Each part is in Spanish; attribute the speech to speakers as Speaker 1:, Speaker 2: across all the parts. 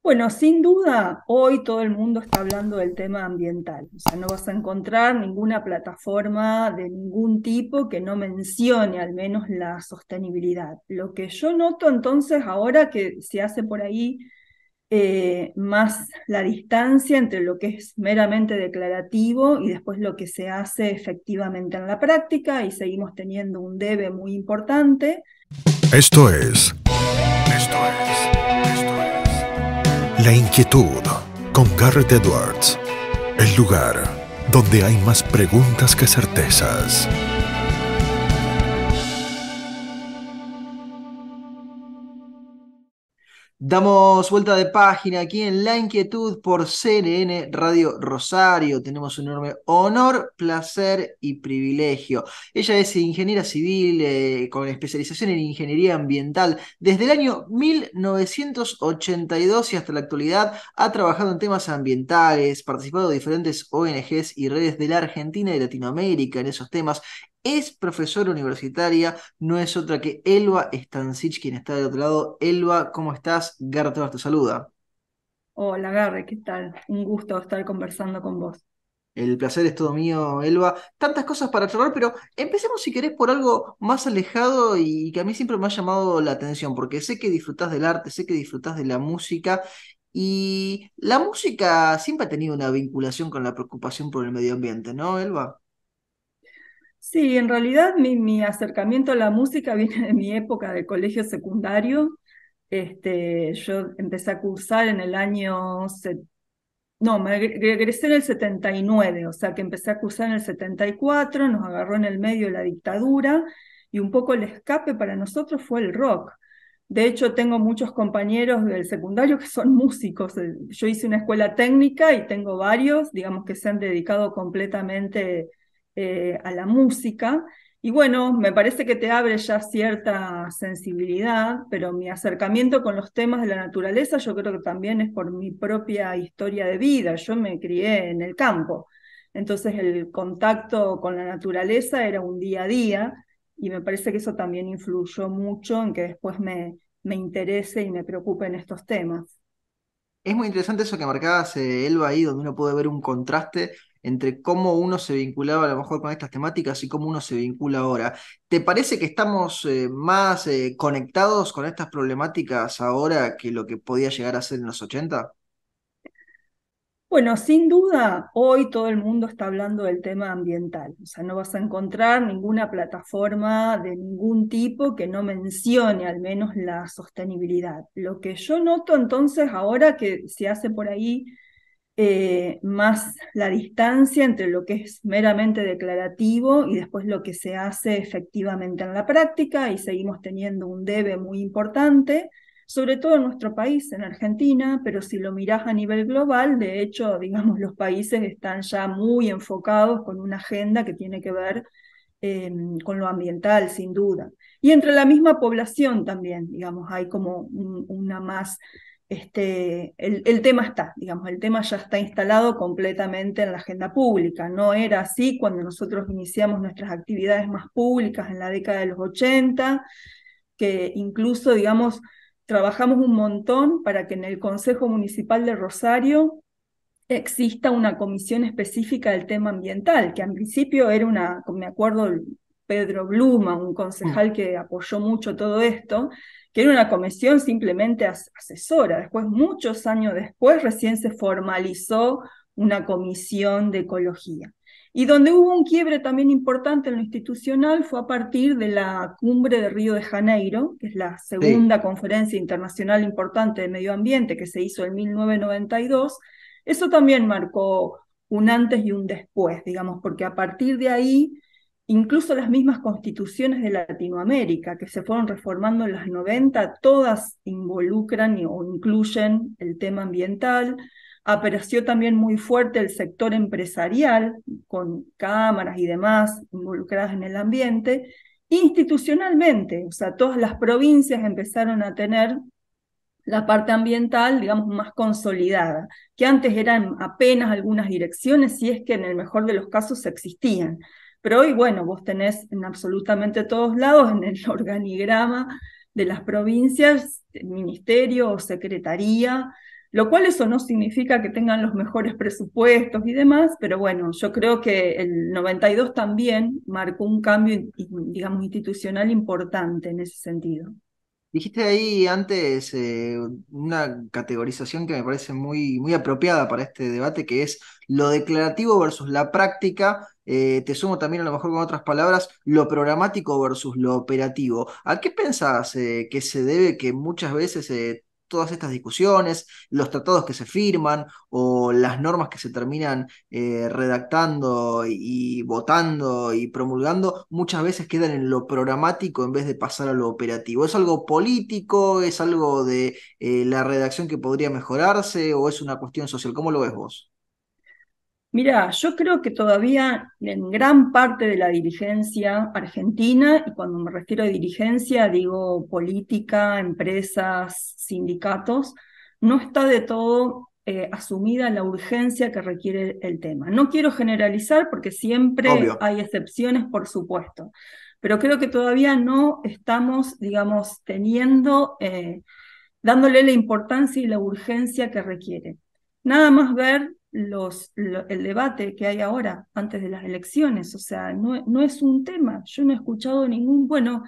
Speaker 1: Bueno, sin duda, hoy todo el mundo está hablando del tema ambiental. O sea, no vas a encontrar ninguna plataforma de ningún tipo que no mencione al menos la sostenibilidad. Lo que yo noto entonces ahora que se hace por ahí más la distancia entre lo que es meramente declarativo y después lo que se hace efectivamente en la práctica, y seguimos teniendo un debe muy importante.
Speaker 2: Esto es, La Inquietud con Garrett Edwards. El lugar donde hay más preguntas que certezas.
Speaker 3: Damos vuelta de página aquí en La Inquietud por CNN Radio Rosario. Tenemos un enorme honor, placer y privilegio. Ella es ingeniera civil con especialización en ingeniería ambiental. Desde el año 1982 y hasta la actualidad ha trabajado en temas ambientales, participado de diferentes ONGs y redes de la Argentina y Latinoamérica en esos temas. Es profesora universitaria, no es otra que Elba Stancic, quien está del otro lado. Elba, ¿cómo estás? Gerardo te saluda.
Speaker 1: Hola, Garre, ¿qué tal? Un gusto estar conversando con vos.
Speaker 3: El placer es todo mío, Elba. Tantas cosas para charlar, pero empecemos si querés por algo más alejado y que a mí siempre me ha llamado la atención, porque sé que disfrutás del arte, sé que disfrutás de la música, y la música siempre ha tenido una vinculación con la preocupación por el medio ambiente, ¿no, Elba?
Speaker 1: Sí, en realidad mi acercamiento a la música viene de mi época de colegio secundario. Yo empecé a cursar en el año, no, regresé en el 79, o sea que empecé a cursar en el 74, nos agarró en el medio de la dictadura y un poco el escape para nosotros fue el rock. De hecho, tengo muchos compañeros del secundario que son músicos. Yo hice una escuela técnica y tengo varios, digamos, que se han dedicado completamente a la música. Y bueno, me parece que te abre ya cierta sensibilidad, pero mi acercamiento con los temas de la naturaleza yo creo que también es por mi propia historia de vida. Yo me crié en el campo, entonces el contacto con la naturaleza era un día a día y me parece que eso también influyó mucho en que después me interese y me preocupe en estos temas.
Speaker 3: Es muy interesante eso que marcabas, Elba, ahí, donde uno puede ver un contraste entre cómo uno se vinculaba a lo mejor con estas temáticas y cómo uno se vincula ahora. ¿Te parece que estamos más conectados con estas problemáticas ahora que lo que podía llegar a ser en los 80?
Speaker 1: Bueno, sin duda, hoy todo el mundo está hablando del tema ambiental. O sea, no vas a encontrar ninguna plataforma de ningún tipo que no mencione al menos la sostenibilidad. Lo que yo noto entonces ahora que se hace por ahí más la distancia entre lo que es meramente declarativo y después lo que se hace efectivamente en la práctica, y seguimos teniendo un debe muy importante, sobre todo en nuestro país, en Argentina, pero si lo mirás a nivel global, de hecho, digamos, los países están ya muy enfocados con una agenda que tiene que ver con lo ambiental, sin duda. Y entre la misma población también, digamos, hay como una más, el tema está, digamos, el tema ya está instalado completamente en la agenda pública. No era así cuando nosotros iniciamos nuestras actividades más públicas en la década de los 80, que incluso, digamos, trabajamos un montón para que en el Consejo Municipal de Rosario exista una comisión específica del tema ambiental, que al principio era una, me acuerdo, Pedro Bluma, un
Speaker 3: Mm.
Speaker 1: concejal que apoyó mucho todo esto, que era una comisión simplemente asesora. Después, muchos años después, recién se formalizó una comisión de ecología. Y donde hubo un quiebre también importante en lo institucional fue a partir de la cumbre de Río de Janeiro, que es la
Speaker 3: Sí.
Speaker 1: segunda conferencia internacional importante de medio ambiente que se hizo en 1992. Eso también marcó un antes y un después, digamos, porque a partir de ahí, incluso las mismas constituciones de Latinoamérica que se fueron reformando en los 90, todas involucran o incluyen el tema ambiental. Apareció también muy fuerte el sector empresarial, con cámaras y demás involucradas en el ambiente. Institucionalmente, o sea, todas las provincias empezaron a tener la parte ambiental, digamos, más consolidada, que antes eran apenas algunas direcciones, si es que en el mejor de los casos existían. Pero hoy, bueno, vos tenés en absolutamente todos lados, en el organigrama de las provincias, ministerio o secretaría lo cual eso no significa que tengan los mejores presupuestos y demás, pero bueno, yo creo que el 92 también marcó un cambio, digamos, institucional importante en ese sentido.
Speaker 3: Dijiste ahí antes una categorización que me parece muy apropiada para este debate, que es lo declarativo versus la práctica. Te sumo también, a lo mejor con otras palabras, lo programático versus lo operativo. ¿A qué pensás que se debe que muchas veces todas estas discusiones, los tratados que se firman o las normas que se terminan redactando y votando y promulgando, muchas veces quedan en lo programático en vez de pasar a lo operativo? ¿Es algo político? ¿Es algo de la redacción que podría mejorarse? ¿O es una cuestión social? ¿Cómo lo ves vos?
Speaker 1: Mira, yo creo que todavía en gran parte de la dirigencia argentina, y cuando me refiero a dirigencia digo política, empresas, sindicatos, no está de todo asumida la urgencia que requiere el tema. No quiero generalizar porque siempre
Speaker 3: Obvio.
Speaker 1: hay excepciones, por supuesto, pero creo que todavía no estamos, digamos, dándole la importancia y la urgencia que requiere. Nada más ver el debate que hay ahora, antes de las elecciones, o sea, no es un tema. Yo no he escuchado ningún, bueno,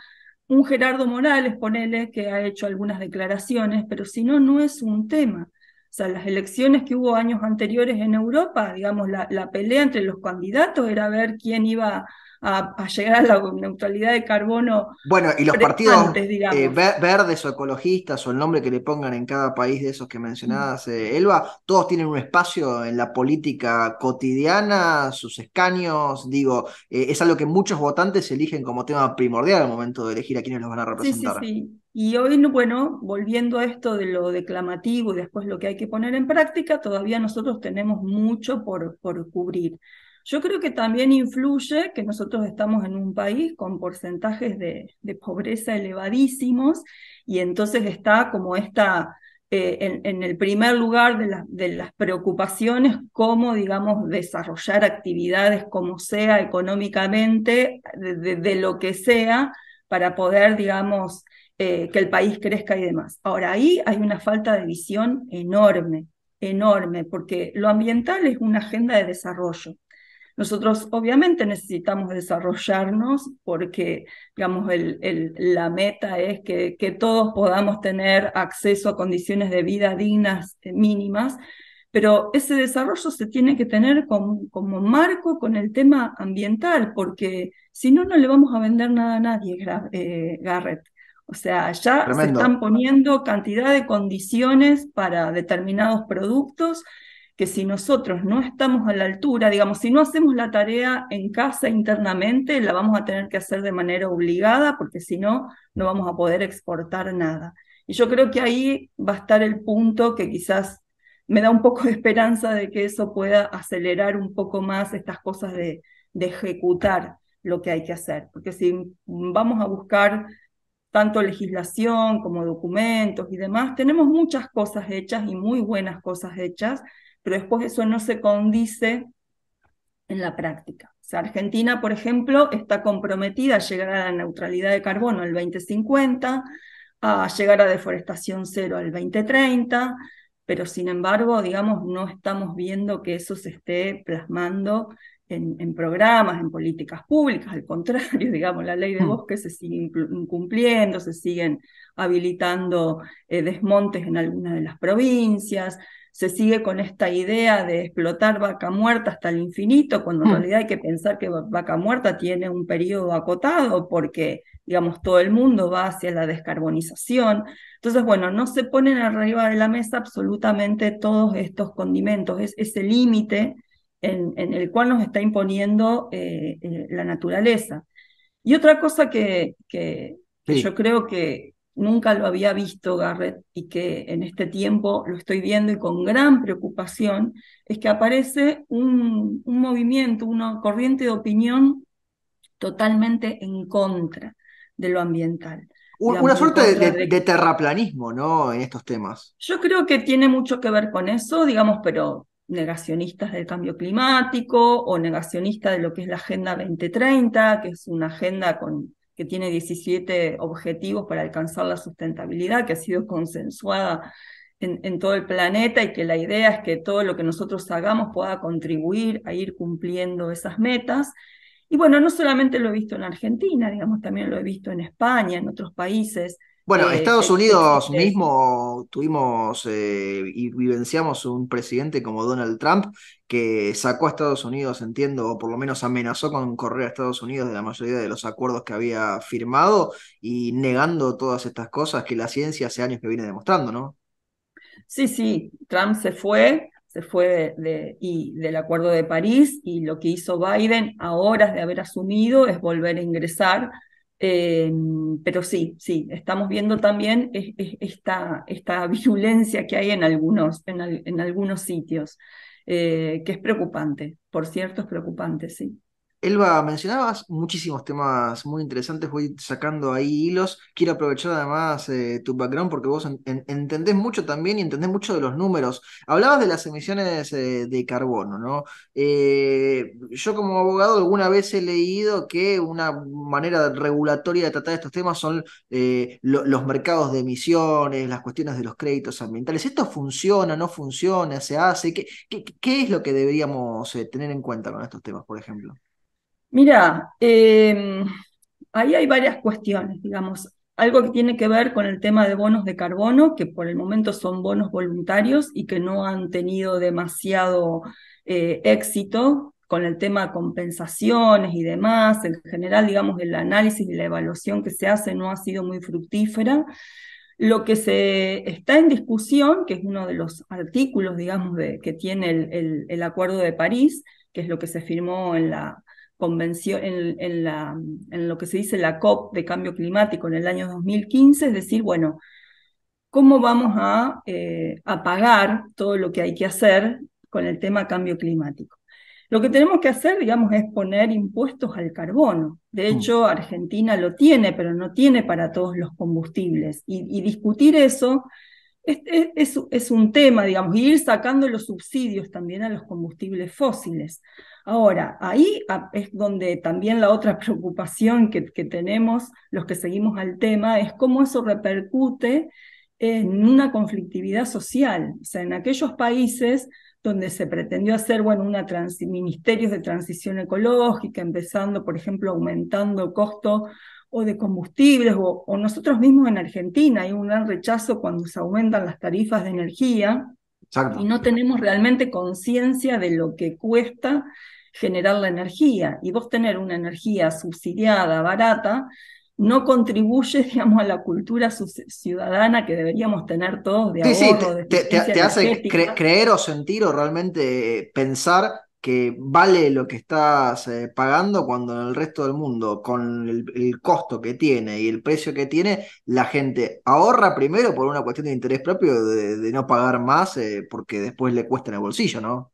Speaker 1: un Gerardo Morales, ponele, que ha hecho algunas declaraciones, pero si no, no es un tema. O sea, las elecciones que hubo años anteriores en Europa, digamos, la pelea entre los candidatos era ver quién iba a llegar a la neutralidad de carbono
Speaker 3: Bueno, y los partidos
Speaker 1: antes, digamos.
Speaker 3: verdes o ecologistas o el nombre que le pongan en cada país de esos que mencionabas, Elba, todos tienen un espacio en la política cotidiana, sus escaños, digo, es algo que muchos votantes eligen como tema primordial al momento de elegir a quienes los van a
Speaker 1: Sí, sí,
Speaker 3: representar.
Speaker 1: sí. Y hoy, bueno, volviendo a esto de lo declamativo y después lo que hay que poner en práctica, todavía nosotros tenemos mucho por cubrir. Yo creo que también influye que nosotros estamos en un país con porcentajes de pobreza elevadísimos y entonces está como en el primer lugar de las preocupaciones, cómo, digamos, desarrollar actividades como sea económicamente, de lo que sea para poder, digamos, que el país crezca y demás. Ahora, ahí hay una falta de visión enorme, enorme, porque lo ambiental es una agenda de desarrollo. Nosotros obviamente necesitamos desarrollarnos porque, digamos, la meta es que todos podamos tener acceso a condiciones de vida dignas, mínimas, pero ese desarrollo se tiene que tener como marco con el tema ambiental, porque si no, no le vamos a vender nada a nadie, Garrett. O sea, ya se están
Speaker 3: Tremendo.
Speaker 1: poniendo cantidad de condiciones para determinados productos que si nosotros no estamos a la altura, digamos, si no hacemos la tarea en casa internamente, la vamos a tener que hacer de manera obligada, porque si no, no vamos a poder exportar nada. Y yo creo que ahí va a estar el punto que quizás me da un poco de esperanza de que eso pueda acelerar un poco más estas cosas de ejecutar lo que hay que hacer. Porque si vamos a buscar tanto legislación como documentos y demás, tenemos muchas cosas hechas y muy buenas cosas hechas, pero después eso no se condice en la práctica. O sea, Argentina, por ejemplo, está comprometida a llegar a la neutralidad de carbono al 2050, a llegar a deforestación cero al 2030, pero sin embargo, digamos, no estamos viendo que eso se esté plasmando en programas, en políticas públicas. Al contrario, digamos, la ley de
Speaker 3: Hmm.
Speaker 1: bosques se sigue incumpliendo, se siguen habilitando desmontes en algunas de las provincias, se sigue con esta idea de explotar vaca muerta hasta el infinito, cuando en
Speaker 3: Hmm.
Speaker 1: realidad hay que pensar que vaca muerta tiene un periodo acotado, porque, digamos, todo el mundo va hacia la descarbonización. Entonces, bueno, no se ponen arriba de la mesa absolutamente todos estos condimentos, es ese límite en el cual nos está imponiendo la naturaleza. Y otra cosa que yo
Speaker 3: Sí.
Speaker 1: creo que nunca lo había visto, Garrett, y que en este tiempo lo estoy viendo y con gran preocupación, es que aparece un movimiento, una corriente de opinión totalmente en contra de lo ambiental,
Speaker 3: Una
Speaker 1: digamos, en
Speaker 3: suerte
Speaker 1: contra
Speaker 3: de
Speaker 1: de...
Speaker 3: terraplanismo, ¿no? En estos temas.
Speaker 1: Yo creo que tiene mucho que ver con eso, digamos, pero negacionistas del cambio climático o negacionistas de lo que es la Agenda 2030, que es una agenda que tiene 17 objetivos para alcanzar la sustentabilidad, que ha sido consensuada en todo el planeta y que la idea es que todo lo que nosotros hagamos pueda contribuir a ir cumpliendo esas metas. Y bueno, no solamente lo he visto en Argentina, digamos, también lo he visto en España, en otros países.
Speaker 3: Bueno, Estados Unidos
Speaker 1: Existe eso.
Speaker 3: mismo tuvimos y vivenciamos un presidente como Donald Trump que sacó a Estados Unidos, entiendo, o por lo menos amenazó con correr a Estados Unidos de la mayoría de los acuerdos que había firmado y negando todas estas cosas que la ciencia hace años que viene demostrando, ¿no?
Speaker 1: Sí, sí, Trump se fue del Acuerdo de París y lo que hizo Biden a horas de haber asumido es volver a ingresar. Eh, pero sí, sí, estamos viendo también esta virulencia que hay en algunos sitios, que es preocupante, por cierto, es preocupante, sí.
Speaker 3: Elba, mencionabas muchísimos temas muy interesantes, voy sacando ahí hilos. Quiero aprovechar además tu background porque vos entendés mucho también y entendés mucho de los números. Hablabas de las emisiones de carbono, ¿no? Yo como abogado alguna vez he leído que una manera regulatoria de tratar estos temas son los mercados de emisiones, las cuestiones de los créditos ambientales. ¿Esto funciona, no funciona, se hace? ¿Qué es lo que deberíamos tener en cuenta con estos temas, por ejemplo?
Speaker 1: Mira, ahí hay varias cuestiones, digamos. Algo que tiene que ver con el tema de bonos de carbono, que por el momento son bonos voluntarios y que no han tenido demasiado éxito con el tema de compensaciones y demás. En general, digamos, el análisis y la evaluación que se hace no ha sido muy fructífera. Lo que se está en discusión, que es uno de los artículos, digamos, que tiene el Acuerdo de París, que es lo que se firmó en la convención, en lo que se dice la COP de cambio climático en el año 2015, es decir, bueno, ¿cómo vamos a pagar todo lo que hay que hacer con el tema cambio climático? Lo que tenemos que hacer, digamos, es poner impuestos al carbono. De
Speaker 3: Mm.
Speaker 1: hecho, Argentina lo tiene, pero no tiene para todos los combustibles. Y discutir eso es un tema, digamos, y ir sacando los subsidios también a los combustibles fósiles. Ahora, ahí es donde también la otra preocupación que tenemos los que seguimos al tema es cómo eso repercute en una conflictividad social. O sea, en aquellos países donde se pretendió hacer, bueno, ministerios de transición ecológica, empezando, por ejemplo, aumentando costo o de combustibles, o nosotros mismos en Argentina hay un gran rechazo cuando se aumentan las tarifas de energía y
Speaker 3: Exacto.
Speaker 1: no tenemos realmente conciencia de lo que cuesta generar la energía. Y vos tener una energía subsidiada, barata, no contribuye, digamos, a la cultura ciudadana que deberíamos tener todos de
Speaker 3: Sí, sí,
Speaker 1: ahorro, de eficiencia
Speaker 3: te hace
Speaker 1: energética.
Speaker 3: creer o sentir o realmente pensar que vale lo que estás pagando cuando en el resto del mundo, con el costo que tiene y el precio que tiene, la gente ahorra primero por una cuestión de interés propio de no pagar más porque después le cuesta en el bolsillo, ¿no?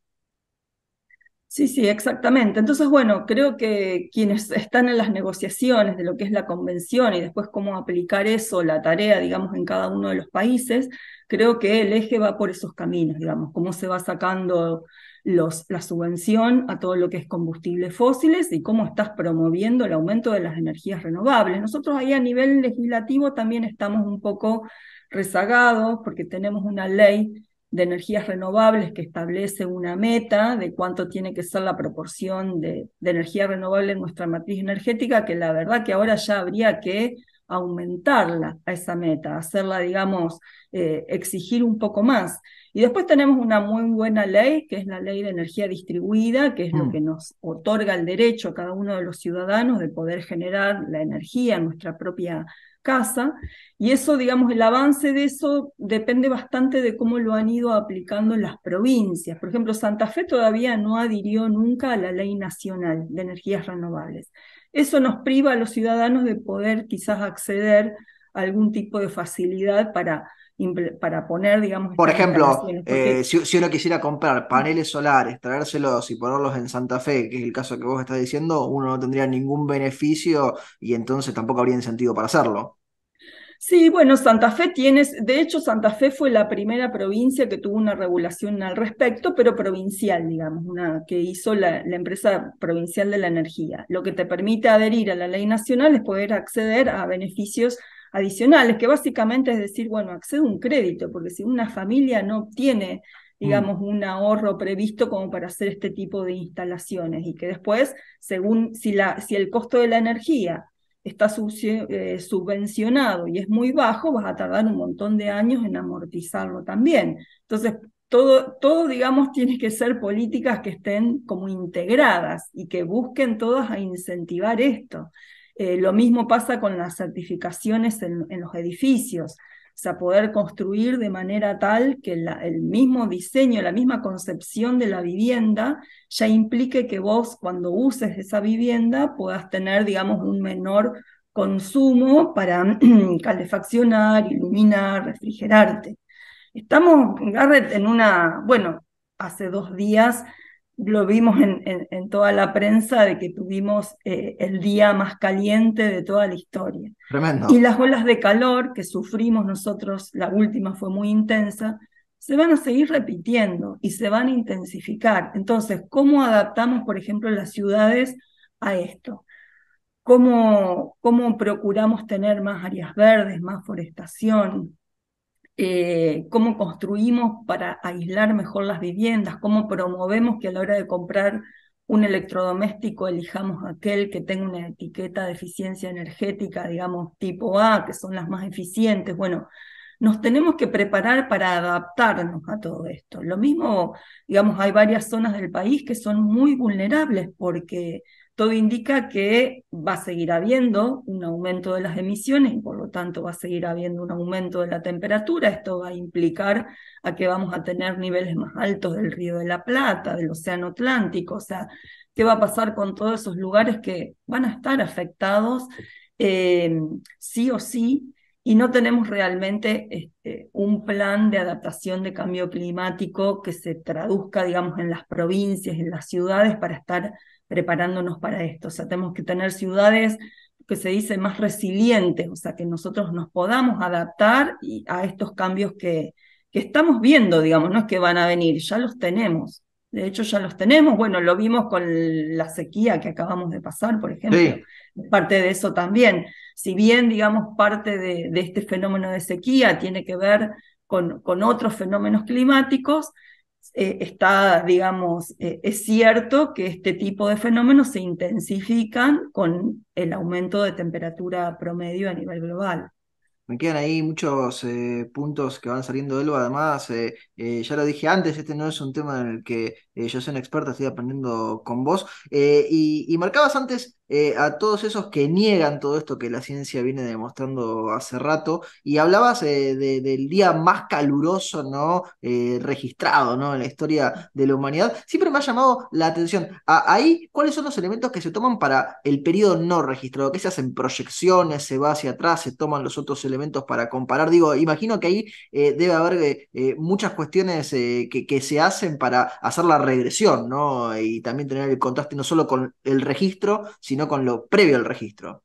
Speaker 1: Sí, sí, exactamente. Entonces, bueno, creo que quienes están en las negociaciones de lo que es la convención y después cómo aplicar eso, la tarea, digamos, en cada uno de los países, creo que el eje va por esos caminos, digamos, cómo se va sacando la subvención a todo lo que es combustibles fósiles y cómo estás promoviendo el aumento de las energías renovables. Nosotros ahí a nivel legislativo también estamos un poco rezagados porque tenemos una ley de energías renovables que establece una meta de cuánto tiene que ser la proporción de energía renovable en nuestra matriz energética, que la verdad que ahora ya habría que aumentarla a esa meta, hacerla, digamos, exigir un poco más. Y después tenemos una muy buena ley, que es la ley de energía distribuida, que es lo que
Speaker 3: Mm.
Speaker 1: nos otorga el derecho a cada uno de los ciudadanos de poder generar la energía en nuestra propia casa. Y eso, digamos, el avance de eso depende bastante de cómo lo han ido aplicando en las provincias. Por ejemplo, Santa Fe todavía no adhirió nunca a la Ley Nacional de Energías Renovables. Eso nos priva a los ciudadanos de poder quizás acceder a algún tipo de facilidad para poner, digamos,
Speaker 3: Por
Speaker 1: estas
Speaker 3: ejemplo,
Speaker 1: instalaciones. Porque
Speaker 3: si uno quisiera comprar paneles solares, traérselos y ponerlos en Santa Fe, que es el caso que vos estás diciendo, uno no tendría ningún beneficio y entonces tampoco habría sentido para hacerlo.
Speaker 1: sí, bueno, Santa Fe tienes, de hecho Santa Fe fue la primera provincia que tuvo una regulación al respecto, pero provincial, digamos, una que hizo la empresa provincial de la energía. Lo que te permite adherir a la ley nacional es poder acceder a beneficios adicionales, que básicamente es decir, bueno, accedo a un crédito, porque si una familia no tiene,
Speaker 3: Mm.
Speaker 1: digamos, un ahorro previsto como para hacer este tipo de instalaciones, y que después, según si el costo de la energía está subvencionado y es muy bajo, vas a tardar un montón de años en amortizarlo también. Entonces, todo, digamos, tiene que ser políticas que estén como integradas y que busquen todas a incentivar esto. Lo mismo pasa con las certificaciones en los edificios. O sea, poder construir de manera tal que el mismo diseño, la misma concepción de la vivienda ya implique que vos cuando uses esa vivienda puedas tener, digamos, un menor consumo para calefaccionar, iluminar, refrigerarte. Estamos, Garrett, bueno, hace 2 días lo vimos en toda la prensa de que tuvimos el día más caliente de toda la historia. Y
Speaker 3: Tremendo.
Speaker 1: las olas de calor que sufrimos nosotros, la última fue muy intensa, se van a seguir repitiendo y se van a intensificar. Entonces, ¿cómo adaptamos, por ejemplo, las ciudades a esto? ¿Cómo procuramos tener más áreas verdes, más forestación? Cómo construimos para aislar mejor las viviendas, cómo promovemos que a la hora de comprar un electrodoméstico elijamos aquel que tenga una etiqueta de eficiencia energética, digamos, tipo A, que son las más eficientes. Bueno, nos tenemos que preparar para adaptarnos a todo esto. Lo mismo, digamos, hay varias zonas del país que son muy vulnerables porque todo indica que va a seguir habiendo un aumento de las emisiones y por lo tanto va a seguir habiendo un aumento de la temperatura. Esto va a implicar a que vamos a tener niveles más altos del Río de la Plata, del Océano Atlántico. O sea, ¿qué va a pasar con todos esos lugares que van a estar afectados sí o sí? Y no tenemos realmente un plan de adaptación de cambio climático que se traduzca, digamos, en las provincias, en las ciudades, para estar preparándonos para esto. O sea, tenemos que tener ciudades que se dice más resilientes, o sea, que nosotros nos podamos adaptar a estos cambios que estamos viendo, digamos, no es que van a venir, ya los tenemos. De hecho, ya los tenemos. Bueno, lo vimos con la sequía que acabamos de pasar, por ejemplo.
Speaker 3: Sí.
Speaker 1: Parte de eso también. Si bien, digamos, parte de este fenómeno de sequía tiene que ver con otros fenómenos climáticos, digamos, es cierto que este tipo de fenómenos se intensifican con el aumento de temperatura promedio a nivel global.
Speaker 3: Me quedan ahí muchos puntos que van saliendo de Elba. Además, ya lo dije antes, este no es un tema en el que yo soy un experto, estoy aprendiendo con vos. Y marcabas antes a todos esos que niegan todo esto que la ciencia viene demostrando hace rato, y hablabas del día más caluroso, ¿no? Registrado, ¿no? En la historia de la humanidad. Siempre me ha llamado la atención. Ahí, ¿cuáles son los elementos que se toman para el periodo no registrado? ¿Qué se hacen proyecciones? ¿Se va hacia atrás? ¿Se toman los otros elementos para comparar? Digo, imagino que ahí debe haber muchas cuestiones que se hacen para hacer la regresión, ¿no? Y también tener el contraste no solo con el registro, sino con lo previo al registro.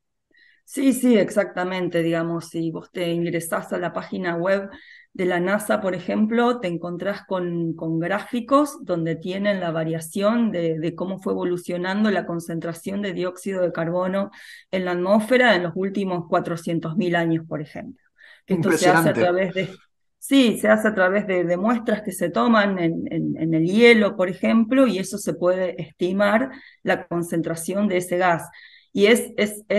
Speaker 1: Sí, sí, exactamente. Digamos, si vos te ingresás a la página web de la NASA, por ejemplo, te encontrás con gráficos donde tienen la variación de cómo fue evolucionando la concentración de dióxido de carbono en la atmósfera en los últimos 400.000 años, por ejemplo. Que esto se hace a
Speaker 3: Impresionante.
Speaker 1: través sí, se hace a través de muestras que se toman en el hielo, por ejemplo, y eso se puede estimar la concentración de ese gas. Y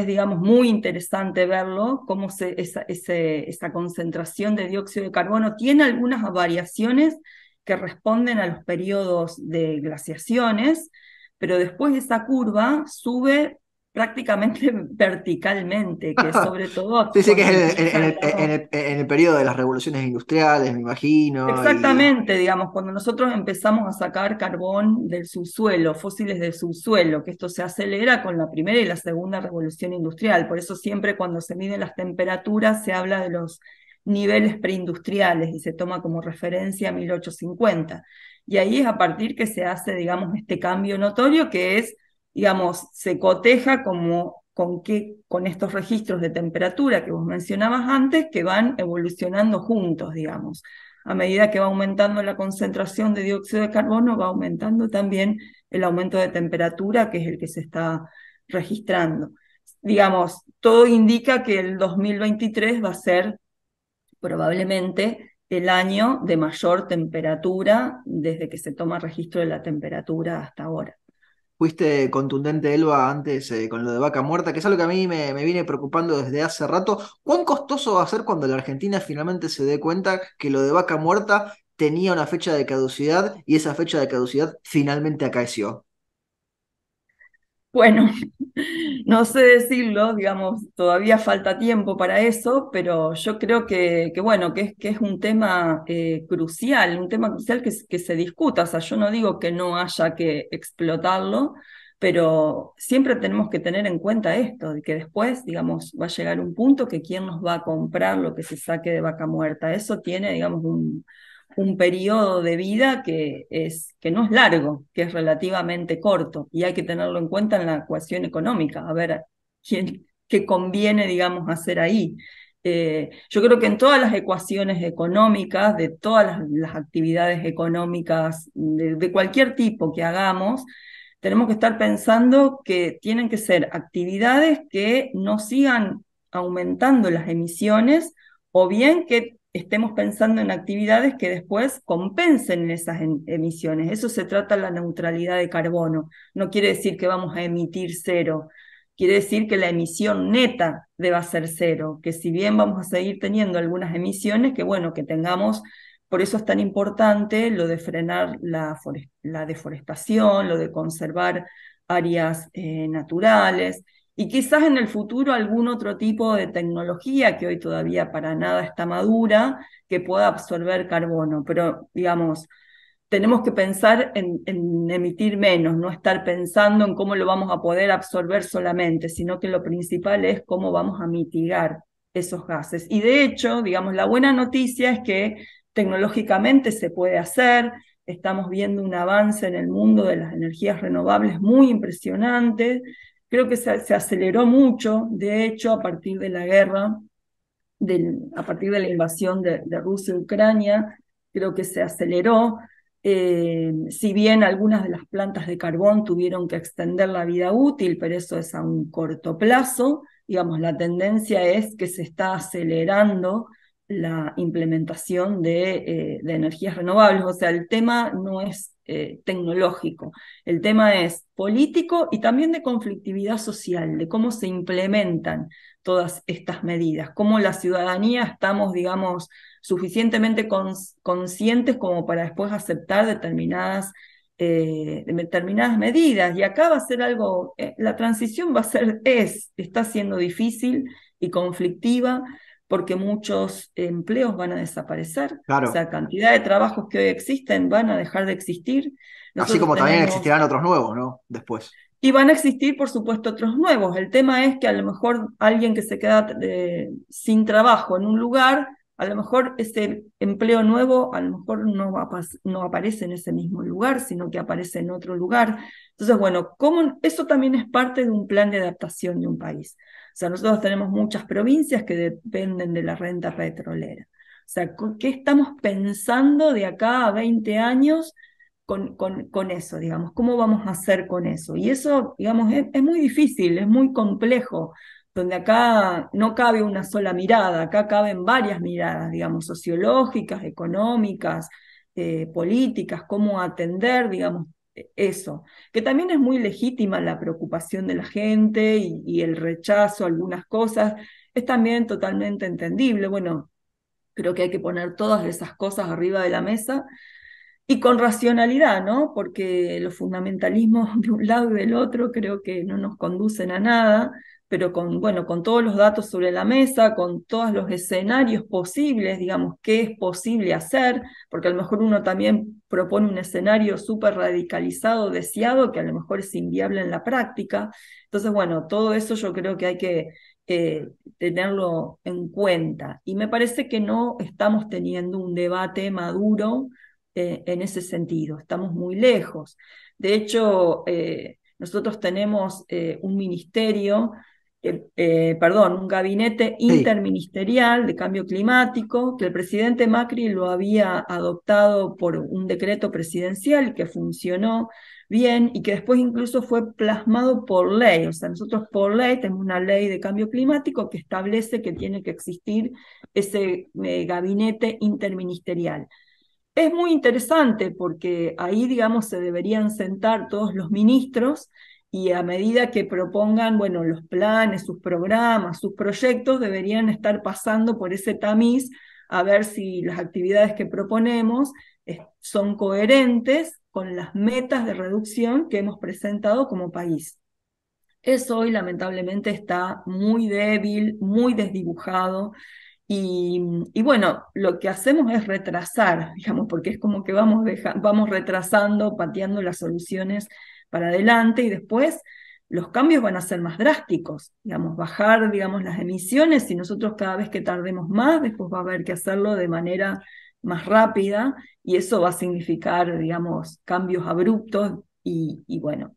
Speaker 1: digamos, muy interesante verlo, cómo esa concentración de dióxido de carbono tiene algunas variaciones que responden a los periodos de glaciaciones, pero después esa curva sube prácticamente verticalmente, que sobre todo
Speaker 3: Sí, sí, que
Speaker 1: cuando
Speaker 3: es
Speaker 1: empieza
Speaker 3: en el periodo de las revoluciones industriales, me imagino, y
Speaker 1: exactamente, digamos, cuando nosotros empezamos a sacar carbón del subsuelo, fósiles del subsuelo, que esto se acelera con la primera y la segunda revolución industrial. Por eso siempre cuando se miden las temperaturas se habla de los niveles preindustriales y se toma como referencia 1850. Y ahí es a partir que se hace, digamos, este cambio notorio que es, digamos, se coteja como con estos registros de temperatura que vos mencionabas antes, que van evolucionando juntos, digamos. A medida que va aumentando la concentración de dióxido de carbono, va aumentando también el aumento de temperatura, que es el que se está registrando. digamos, todo indica que el 2023 va a ser probablemente el año de mayor temperatura desde que se toma registro de la temperatura hasta ahora.
Speaker 3: Fuiste contundente, Elba, antes con lo de Vaca Muerta, que es algo que a mí me viene preocupando desde hace rato. ¿Cuán costoso va a ser cuando la Argentina finalmente se dé cuenta que lo de Vaca Muerta tenía una fecha de caducidad y esa fecha de caducidad finalmente acaeció?
Speaker 1: Bueno, no sé decirlo, digamos, todavía falta tiempo para eso, pero yo creo que bueno, que es un tema crucial que se discuta. O sea, yo no digo que no haya que explotarlo, pero siempre tenemos que tener en cuenta esto, de que después, digamos, va a llegar un punto que quién nos va a comprar lo que se saque de vaca muerta. Eso tiene, digamos, un periodo de vida que no es largo, que es relativamente corto, y hay que tenerlo en cuenta en la ecuación económica, a ver qué conviene, digamos, hacer ahí. Yo creo que en todas las ecuaciones económicas, de todas las actividades económicas, de cualquier tipo que hagamos, tenemos que estar pensando que tienen que ser actividades que no sigan aumentando las emisiones o bien que estemos pensando en actividades que después compensen esas emisiones. Eso se trata de la neutralidad de carbono. No quiere decir que vamos a emitir cero, quiere decir que la emisión neta deba ser cero, que si bien vamos a seguir teniendo algunas emisiones, que bueno, que tengamos, por eso es tan importante lo de frenar la deforestación, lo de conservar áreas naturales, y quizás en el futuro algún otro tipo de tecnología que hoy todavía para nada está madura, que pueda absorber carbono. Pero, digamos, tenemos que pensar en emitir menos, no estar pensando en cómo lo vamos a poder absorber solamente, sino que lo principal es cómo vamos a mitigar esos gases. Y de hecho, digamos, la buena noticia es que tecnológicamente se puede hacer. Estamos viendo un avance en el mundo de las energías renovables muy impresionante. Creo que se aceleró mucho, de hecho, a partir de la guerra, a partir de la invasión de Rusia y Ucrania, creo que se aceleró. Si bien algunas de las plantas de carbón tuvieron que extender la vida útil, pero eso es a un corto plazo, digamos, la tendencia es que se está acelerando la implementación de energías renovables. O sea, el tema no es tecnológico, el tema es político y también de conflictividad social, de cómo se implementan todas estas medidas, cómo la ciudadanía estamos, digamos, suficientemente conscientes como para después aceptar determinadas medidas. Y acá va a ser algo, la transición va a ser, está siendo difícil y conflictiva porque muchos empleos van a desaparecer, o
Speaker 3: Claro,
Speaker 1: sea, cantidad de trabajos que hoy existen van a dejar de existir.
Speaker 3: así
Speaker 1: Nosotros
Speaker 3: como también
Speaker 1: tenemos
Speaker 3: existirán otros nuevos, ¿no? Después.
Speaker 1: y van a existir, por supuesto, otros nuevos. El tema es que a lo mejor alguien que se queda sin trabajo en un lugar, a lo mejor ese empleo nuevo, a lo mejor no aparece en ese mismo lugar, sino que aparece en otro lugar. Entonces, bueno, eso también es parte de un plan de adaptación de un país. O sea, nosotros tenemos muchas provincias que dependen de la renta petrolera. O sea, ¿qué estamos pensando de acá a 20 años? Con eso, digamos, ¿cómo vamos a hacer con eso? Y eso, digamos, es muy difícil, es muy complejo, donde acá no cabe una sola mirada, acá caben varias miradas, digamos, sociológicas, económicas, políticas, cómo atender, digamos, eso, que también es muy legítima la preocupación de la gente y el rechazo a algunas cosas, es también totalmente entendible. Bueno, creo que hay que poner todas esas cosas arriba de la mesa y con racionalidad, ¿no? Porque los fundamentalismos de un lado y del otro creo que no nos conducen a nada, pero bueno, con todos los datos sobre la mesa, con todos los escenarios posibles, digamos, qué es posible hacer, porque a lo mejor uno también propone un escenario súper radicalizado, deseado, que a lo mejor es inviable en la práctica. Entonces, bueno, todo eso yo creo que hay que tenerlo en cuenta. Y me parece que no estamos teniendo un debate maduro en ese sentido, estamos muy lejos. De hecho, nosotros tenemos un ministerio un gabinete
Speaker 3: Sí.
Speaker 1: interministerial de cambio climático, que el presidente Macri lo había adoptado por un decreto presidencial que funcionó bien y que después incluso fue plasmado por ley. O sea, nosotros por ley tenemos una ley de cambio climático que establece que tiene que existir ese gabinete interministerial. Es muy interesante porque ahí, digamos, se deberían sentar todos los ministros y a medida que propongan, bueno, los planes, sus programas, sus proyectos, deberían estar pasando por ese tamiz a ver si las actividades que proponemos son coherentes con las metas de reducción que hemos presentado como país. Eso hoy lamentablemente está muy débil, muy desdibujado. Y bueno, lo que hacemos es retrasar, digamos, porque es como que vamos retrasando, pateando las soluciones para adelante y después los cambios van a ser más drásticos, digamos, bajar, digamos, las emisiones y nosotros cada vez que tardemos más, después va a haber que hacerlo de manera más rápida y eso va a significar, digamos, cambios abruptos y bueno,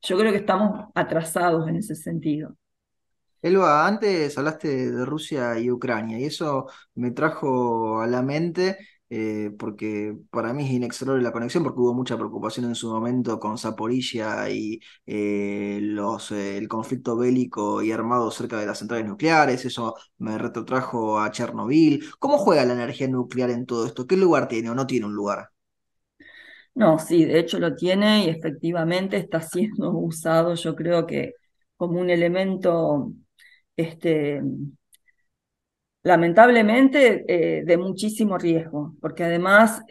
Speaker 1: yo creo que estamos atrasados en ese sentido.
Speaker 3: Elba, antes hablaste de Rusia y Ucrania y eso me trajo a la mente porque para mí es inexorable la conexión porque hubo mucha preocupación en su momento con Zaporizhia y el conflicto bélico y armado cerca de las centrales nucleares, eso me retrotrajo a Chernobyl. ¿Cómo juega la energía nuclear en todo esto? ¿Qué lugar tiene o no tiene un lugar?
Speaker 1: No, sí, de hecho lo tiene y efectivamente está siendo usado, yo creo que como un elemento, este, lamentablemente, de muchísimo riesgo, porque además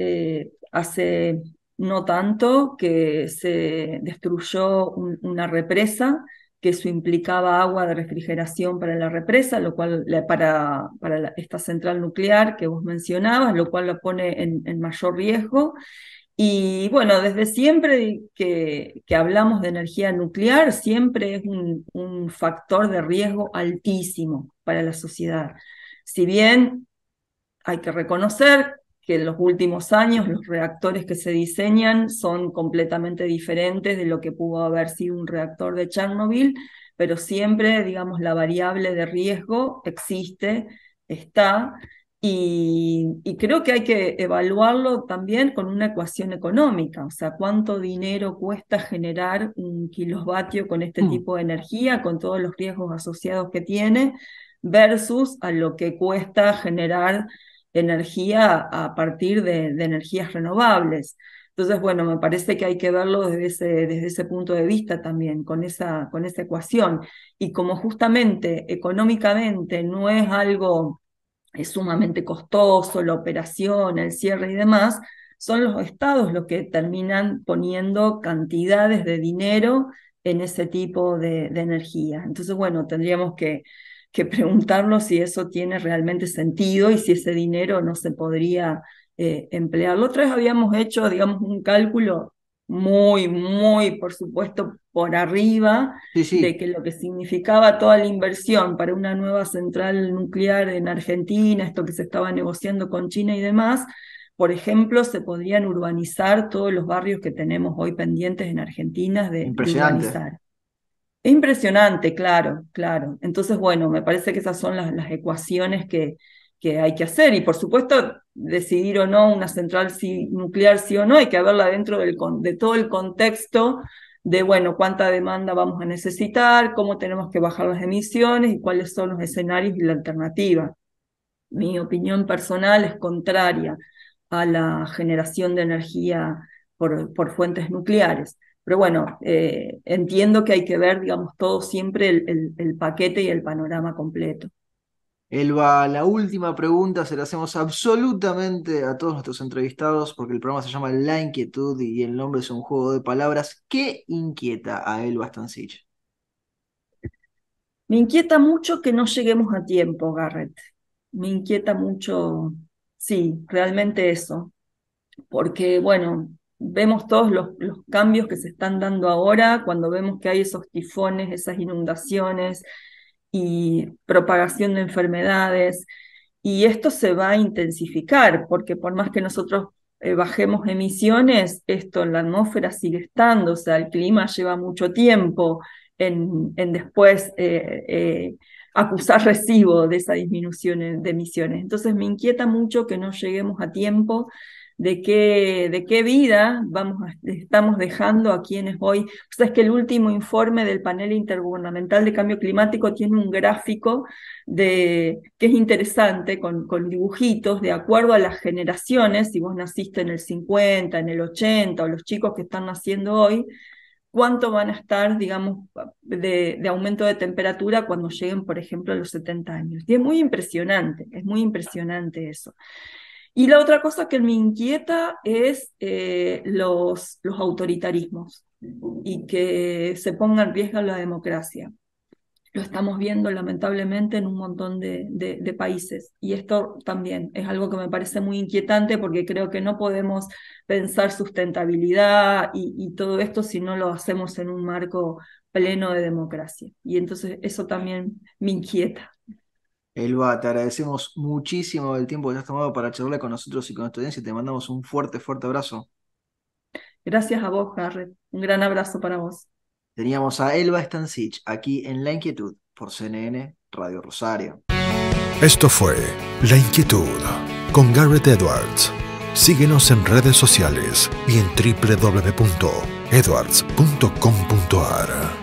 Speaker 1: hace no tanto que se destruyó una represa, que eso implicaba agua de refrigeración para la represa, lo cual para esta central nuclear que vos mencionabas, lo cual lo pone en mayor riesgo. Y bueno, desde siempre que hablamos de energía nuclear, siempre es un factor de riesgo altísimo para la sociedad. Si bien hay que reconocer que en los últimos años los reactores que se diseñan son completamente diferentes de lo que pudo haber sido un reactor de Chernobyl, pero siempre, digamos, la variable de riesgo existe, está, y creo que hay que evaluarlo también con una ecuación económica, o sea, cuánto dinero cuesta generar un kilovatio con este
Speaker 3: Hmm.
Speaker 1: tipo de energía, con todos los riesgos asociados que tiene, versus a lo que cuesta generar energía a partir de energías renovables. Entonces, bueno, me parece que hay que verlo desde ese punto de vista también, con esa ecuación. Y como justamente económicamente no es algo sumamente costoso, la operación, el cierre y demás, son los estados los que terminan poniendo cantidades de dinero en ese tipo de energía. Entonces, bueno, tendríamos que preguntarnos si eso tiene realmente sentido y si ese dinero no se podría emplear. La otra vez habíamos hecho, digamos, un cálculo muy, por supuesto, por arriba
Speaker 3: Sí,
Speaker 1: de
Speaker 3: sí,
Speaker 1: que lo que significaba toda la inversión para una nueva central nuclear en Argentina, esto que se estaba negociando con China y demás, por ejemplo, se podrían urbanizar todos los barrios que tenemos hoy pendientes en Argentina de
Speaker 3: impresionante.
Speaker 1: urbanizar. Es impresionante, claro, claro. Entonces, bueno, me parece que esas son las ecuaciones que hay que hacer. Y por supuesto, decidir o no una central nuclear sí o no, hay que verla dentro de todo el contexto de, bueno, cuánta demanda vamos a necesitar, cómo tenemos que bajar las emisiones y cuáles son los escenarios y la alternativa. Mi opinión personal es contraria a la generación de energía por fuentes nucleares. Pero bueno, entiendo que hay que ver, digamos, todo siempre el paquete y el panorama completo.
Speaker 3: Elba, la última pregunta se la hacemos absolutamente a todos nuestros entrevistados porque el programa se llama La Inquietud y el nombre es un juego de palabras. ¿Qué inquieta a Elba Stancic?
Speaker 1: Me inquieta mucho que no lleguemos a tiempo, Garrett. Me inquieta mucho, sí, realmente eso. Porque, bueno, vemos todos los cambios que se están dando ahora, cuando vemos que hay esos tifones, esas inundaciones y propagación de enfermedades, y esto se va a intensificar, porque por más que nosotros bajemos emisiones, esto en la atmósfera sigue estando, o sea, el clima lleva mucho tiempo en después acusar recibo de esa disminución de emisiones. Entonces me inquieta mucho que no lleguemos a tiempo de qué vida estamos dejando a quienes hoy. O sea, es que el último informe del Panel Intergubernamental de Cambio Climático tiene un gráfico que es interesante, con dibujitos, de acuerdo a las generaciones, si vos naciste en el 50, en el 80, o los chicos que están naciendo hoy, cuánto van a estar, digamos, de aumento de temperatura cuando lleguen, por ejemplo, a los 70 años. Y es muy impresionante eso. Y la otra cosa que me inquieta es los autoritarismos y que se ponga en riesgo la democracia. Lo estamos viendo lamentablemente en un montón de países. Y esto también es algo que me parece muy inquietante porque creo que no podemos pensar sustentabilidad y todo esto si no lo hacemos en un marco pleno de democracia. Y entonces eso también me inquieta.
Speaker 3: Elba, te agradecemos muchísimo el tiempo que has tomado para charlar con nosotros y con nuestra audiencia y te mandamos un fuerte, fuerte abrazo.
Speaker 1: Gracias a vos, Garrett. Un gran abrazo para vos.
Speaker 3: Teníamos a Elba Stancic aquí en La Inquietud por CNN Radio Rosario.
Speaker 2: Esto fue La Inquietud con Garrett Edwards. Síguenos en redes sociales y en www.edwards.com.ar.